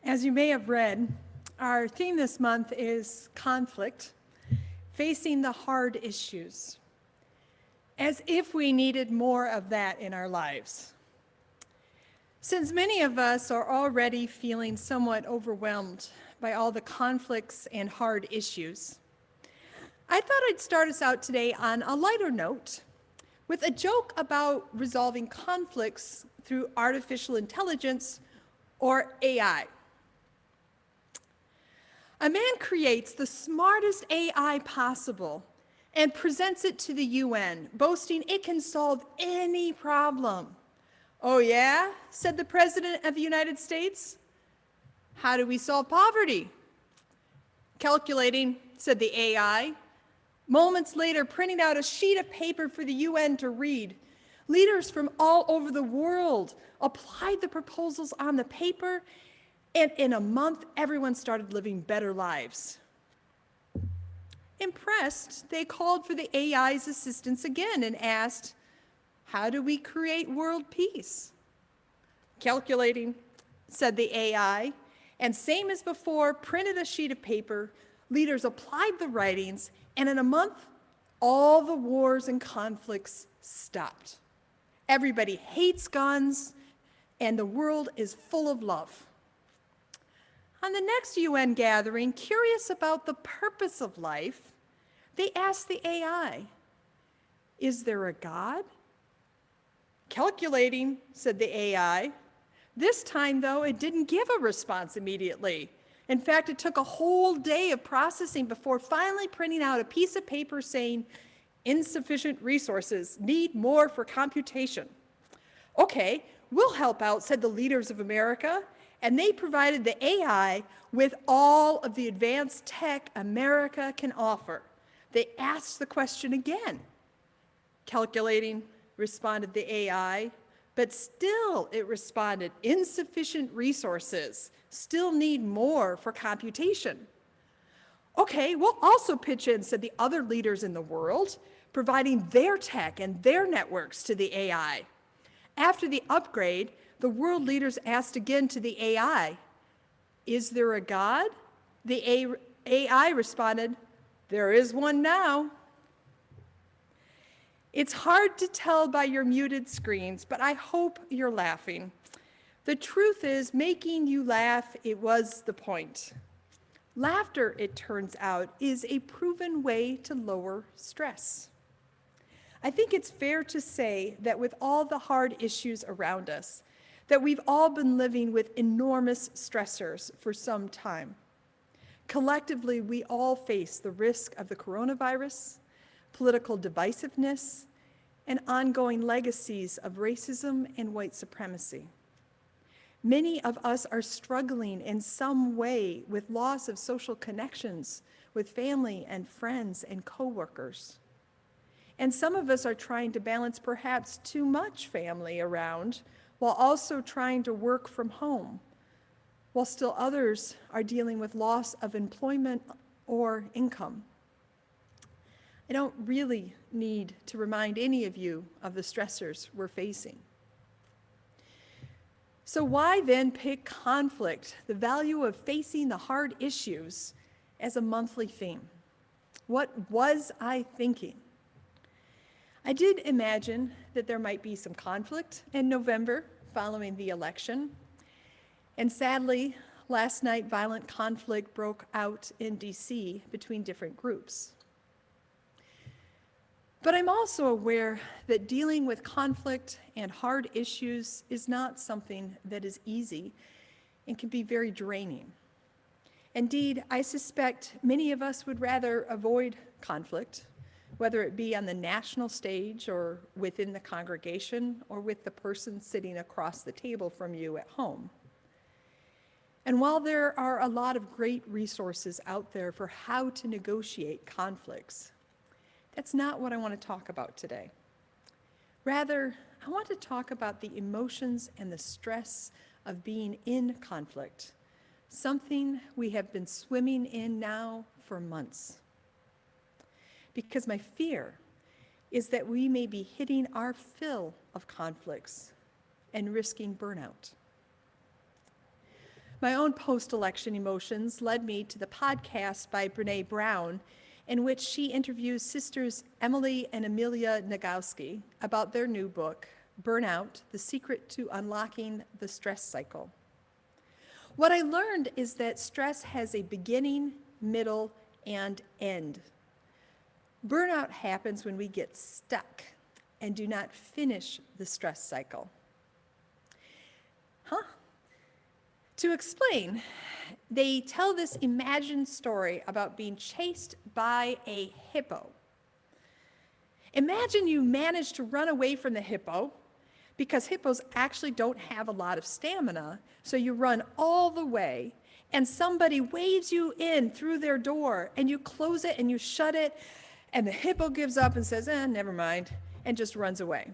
As you may have read, our theme this month is conflict, facing the hard issues, as if we needed more of that in our lives. Since many of us are already feeling somewhat overwhelmed by all the conflicts and hard issues, I thought I'd start us out today on a lighter note with a joke about resolving conflicts through artificial intelligence or AI. A man creates the smartest AI possible and presents it to the UN, boasting it can solve any problem. "Oh yeah?" said the President of the United States. "How do we solve poverty?" "Calculating," said the AI. Moments later, printing out a sheet of paper for the UN to read. Leaders from all over the world applied the proposals on the paper, and in a month, everyone started living better lives. Impressed, they called for the AI's assistance again and asked, "How do we create world peace?" "Calculating," said the AI, and same as before, printed a sheet of paper. Leaders applied the writings, and in a month, all the wars and conflicts stopped. Everybody hates guns, and the world is full of love. On the next UN gathering, curious about the purpose of life, they asked the AI, "Is there a God?" "Calculating," said the AI. This time, though, it didn't give a response immediately. In fact, it took a whole day of processing before finally printing out a piece of paper saying, "Insufficient resources, need more for computation." "Okay, we'll help out," said the leaders of America, and they provided the AI with all of the advanced tech America can offer. They asked the question again. "Calculating," responded the AI, but still it responded, "Insufficient resources, still need more for computation." "Okay, we'll also pitch in," said the other leaders in the world, providing their tech and their networks to the AI. After the upgrade, the world leaders asked again to the AI, "Is there a God?" The AI responded, "There is one now." It's hard to tell by your muted screens, but I hope you're laughing. The truth is, making you laugh, it was the point. Laughter, it turns out, is a proven way to lower stress. I think it's fair to say that with all the hard issues around us, that we've all been living with enormous stressors for some time. Collectively, we all face the risk of the coronavirus, political divisiveness, and ongoing legacies of racism and white supremacy. Many of us are struggling in some way with loss of social connections with family and friends and coworkers. And some of us are trying to balance perhaps too much family around while also trying to work from home, while still others are dealing with loss of employment or income. I don't really need to remind any of you of the stressors we're facing. So why then pick conflict, the value of facing the hard issues, as a monthly theme? What was I thinking? I did imagine that there might be some conflict in November following the election. And sadly, last night, violent conflict broke out in DC between different groups. But I'm also aware that dealing with conflict and hard issues is not something that is easy and can be very draining. Indeed, I suspect many of us would rather avoid conflict, whether it be on the national stage or within the congregation or with the person sitting across the table from you at home. And while there are a lot of great resources out there for how to negotiate conflicts, that's not what I want to talk about today. Rather, I want to talk about the emotions and the stress of being in conflict, something we have been swimming in now for months. Because my fear is that we may be hitting our fill of conflicts and risking burnout. My own post-election emotions led me to the podcast by Brene Brown, in which she interviews sisters Emily and Amelia Nagoski about their new book, Burnout: The Secret to Unlocking the Stress Cycle. What I learned is that stress has a beginning, middle, and end. Burnout happens when we get stuck and do not finish the stress cycle. To explain, they tell this imagined story about being chased by a hippo. Imagine you manage to run away from the hippo, because hippos actually don't have a lot of stamina, so you run all the way, and somebody waves you in through their door, and you close it and you shut it, and the hippo gives up and says, never mind, and just runs away.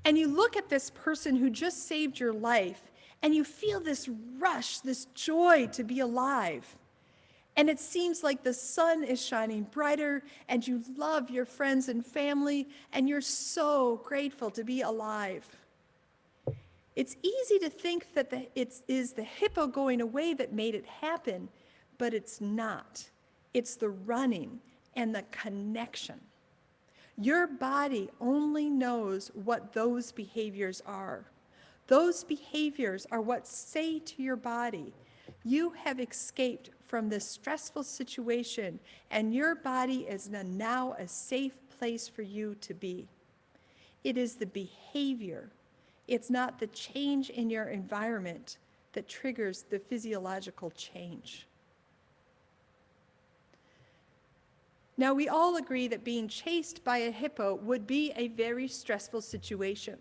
And you look at this person who just saved your life, and you feel this rush, this joy to be alive. And it seems like the sun is shining brighter, and you love your friends and family, and you're so grateful to be alive. It's easy to think that it is the hippo going away that made it happen, but it's not. It's the running and the connection. Your body only knows what those behaviors are. Those behaviors are what say to your body, you have escaped from this stressful situation, and your body is now a safe place for you to be. It is the behavior. It's not the change in your environment that triggers the physiological change. Now, we all agree that being chased by a hippo would be a very stressful situation.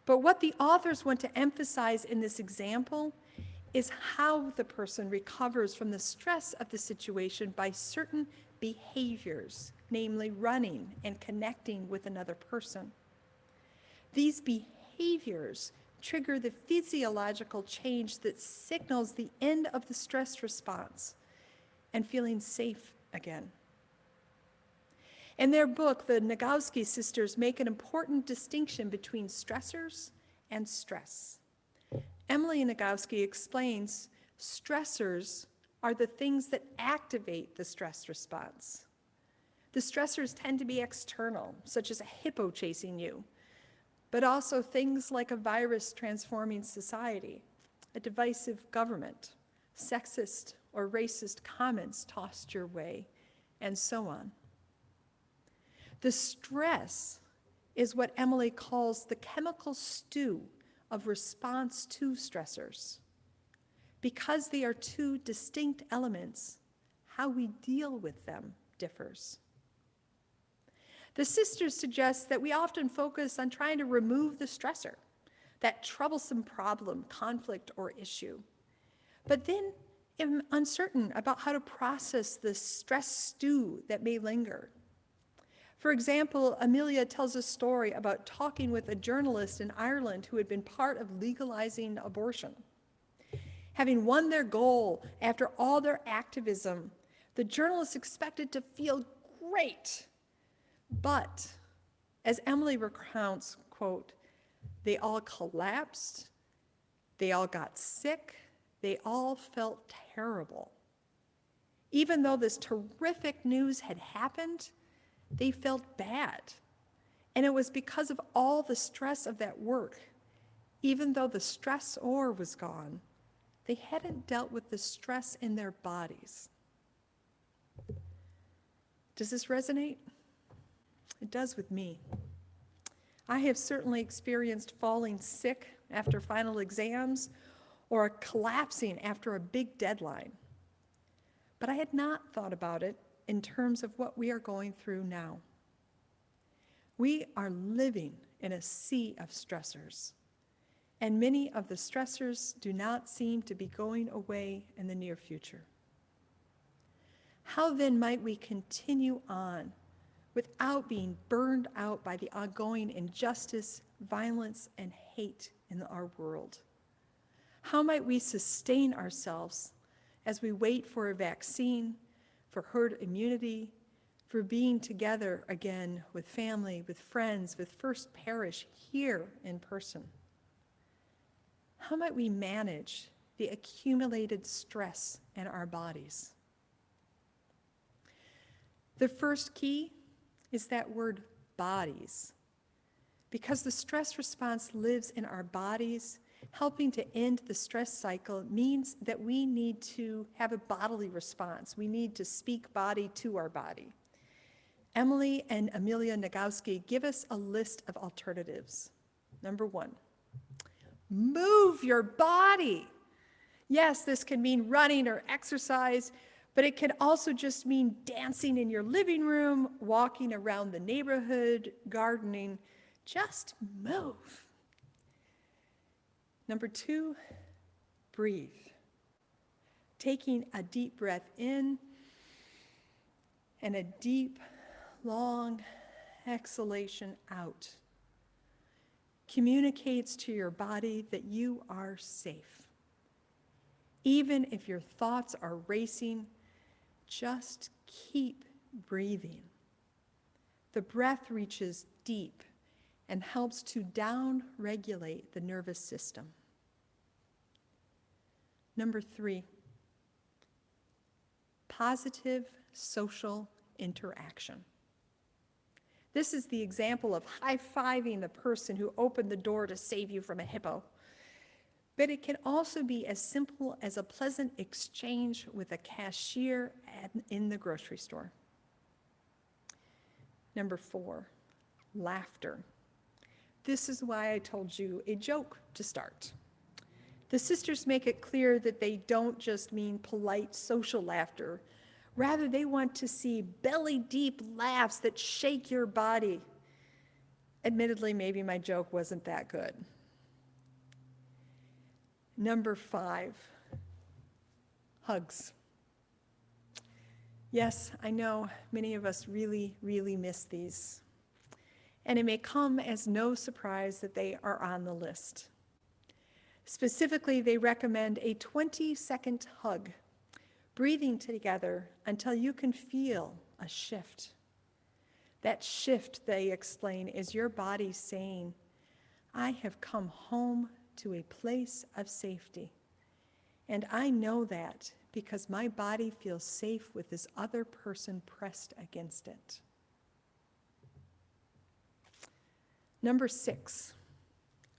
But what the authors want to emphasize in this example is how the person recovers from the stress of the situation by certain behaviors, namely running and connecting with another person. These behaviors trigger the physiological change that signals the end of the stress response and feeling safe again. In their book, the Nagoski sisters make an important distinction between stressors and stress. Emily Nagoski explains stressors are the things that activate the stress response. The stressors tend to be external, such as a hippo chasing you, but also things like a virus transforming society, a divisive government, sexist or racist comments tossed your way, and so on. The stress is what Emily calls the chemical stew of response to stressors. Because they are two distinct elements, how we deal with them differs. The sisters suggest that we often focus on trying to remove the stressor, that troublesome problem, conflict, or issue, but then am uncertain about how to process the stress stew that may linger. For example, Amelia tells a story about talking with a journalist in Ireland who had been part of legalizing abortion. Having won their goal after all their activism, the journalist expected to feel great. But, as Emily recounts, quote, they all collapsed, they all got sick, they all felt terrible. Even though this terrific news had happened, they felt bad. And it was because of all the stress of that work. Even though the stressor was gone, they hadn't dealt with the stress in their bodies. Does this resonate? It does with me. I have certainly experienced falling sick after final exams or collapsing after a big deadline. But I had not thought about it in terms of what we are going through now. We are living in a sea of stressors, and many of the stressors do not seem to be going away in the near future. How then might we continue on without being burned out by the ongoing injustice, violence, and hate in our world? How might we sustain ourselves as we wait for a vaccine, for herd immunity, for being together again with family, with friends, with First Parish here in person? How might we manage the accumulated stress in our bodies. The first key is that word bodies. Because the stress response lives in our bodies, helping to end the stress cycle means that we need to have a bodily response. We need to speak body to our body. Emily and Amelia Nagowski give us a list of alternatives. Number 1, move your body. Yes, this can mean running or exercise, but it can also just mean dancing in your living room, walking around the neighborhood, gardening. Just move. Number 2, breathe. Taking a deep breath in and a deep, long exhalation out communicates to your body that you are safe. Even if your thoughts are racing, just keep breathing. The breath reaches deep and helps to down-regulate the nervous system. Number 3, positive social interaction. This is the example of high-fiving the person who opened the door to save you from a hippo. But it can also be as simple as a pleasant exchange with a cashier in the grocery store. Number 4, laughter. This is why I told you a joke to start. The sisters make it clear that they don't just mean polite social laughter. Rather, they want to see belly-deep laughs that shake your body. Admittedly, maybe my joke wasn't that good. Number 5, hugs. Yes, I know many of us really, really miss these. And it may come as no surprise that they are on the list. Specifically, they recommend a 20-second hug, breathing together until you can feel a shift. That shift, they explain, is your body saying, I have come home to a place of safety. And I know that because my body feels safe with this other person pressed against it. Number 6,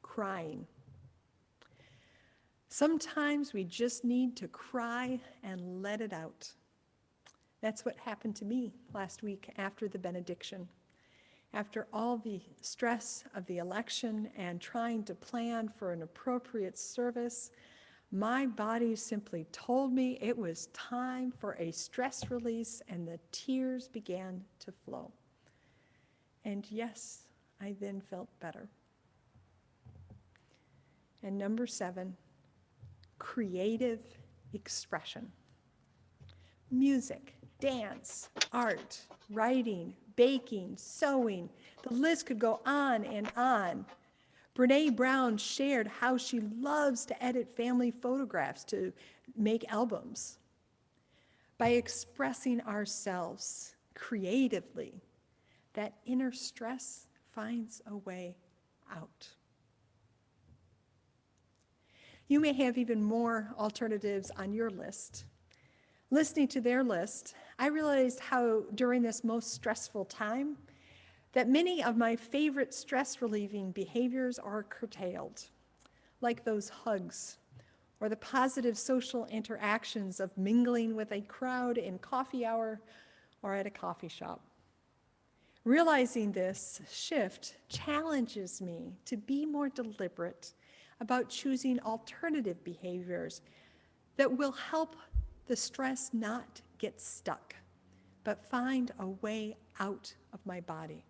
crying. Sometimes we just need to cry and let it out. That's what happened to me last week after the benediction. After all the stress of the election and trying to plan for an appropriate service, my body simply told me it was time for a stress release, and the tears began to flow. And yes, I then felt better. And number 7, creative expression. Music, dance, art, writing, baking, sewing. The list could go on and on. Brene Brown shared how she loves to edit family photographs to make albums. By expressing ourselves creatively, that inner stress finds a way out. You may have even more alternatives on your list. Listening to their list, I realized how during this most stressful time that many of my favorite stress-relieving behaviors are curtailed, like those hugs or the positive social interactions of mingling with a crowd in coffee hour or at a coffee shop. Realizing this shift challenges me to be more deliberate about choosing alternative behaviors that will help the stress not get stuck, but find a way out of my body.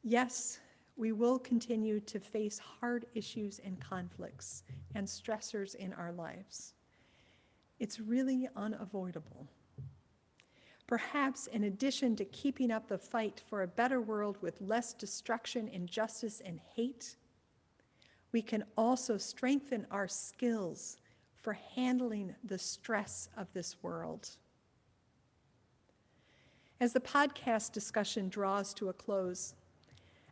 Yes, we will continue to face hard issues and conflicts and stressors in our lives. It's really unavoidable. Perhaps in addition to keeping up the fight for a better world with less destruction, injustice, and hate, we can also strengthen our skills for handling the stress of this world. As the podcast discussion draws to a close,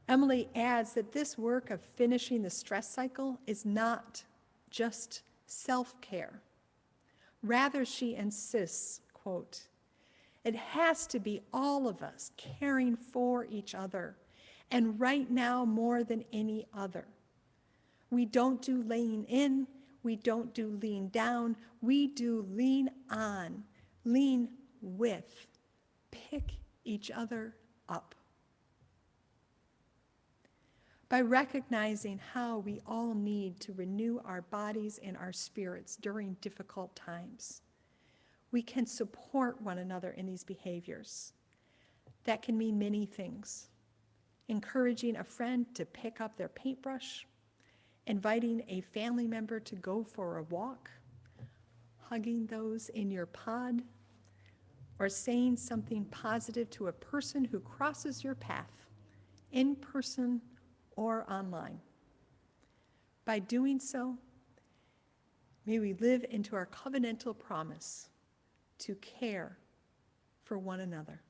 Emily adds that this work of finishing the stress cycle is not just self-care. Rather, she insists, quote, it has to be all of us caring for each other, and right now more than any other. We don't do laying in, we don't do lean down, we do lean on, lean with, pick each other up. By recognizing how we all need to renew our bodies and our spirits during difficult times, we can support one another in these behaviors. That can mean many things. Encouraging a friend to pick up their paintbrush, inviting a family member to go for a walk, hugging those in your pod, or saying something positive to a person who crosses your path, in person or online. By doing so, may we live into our covenantal promise to care for one another.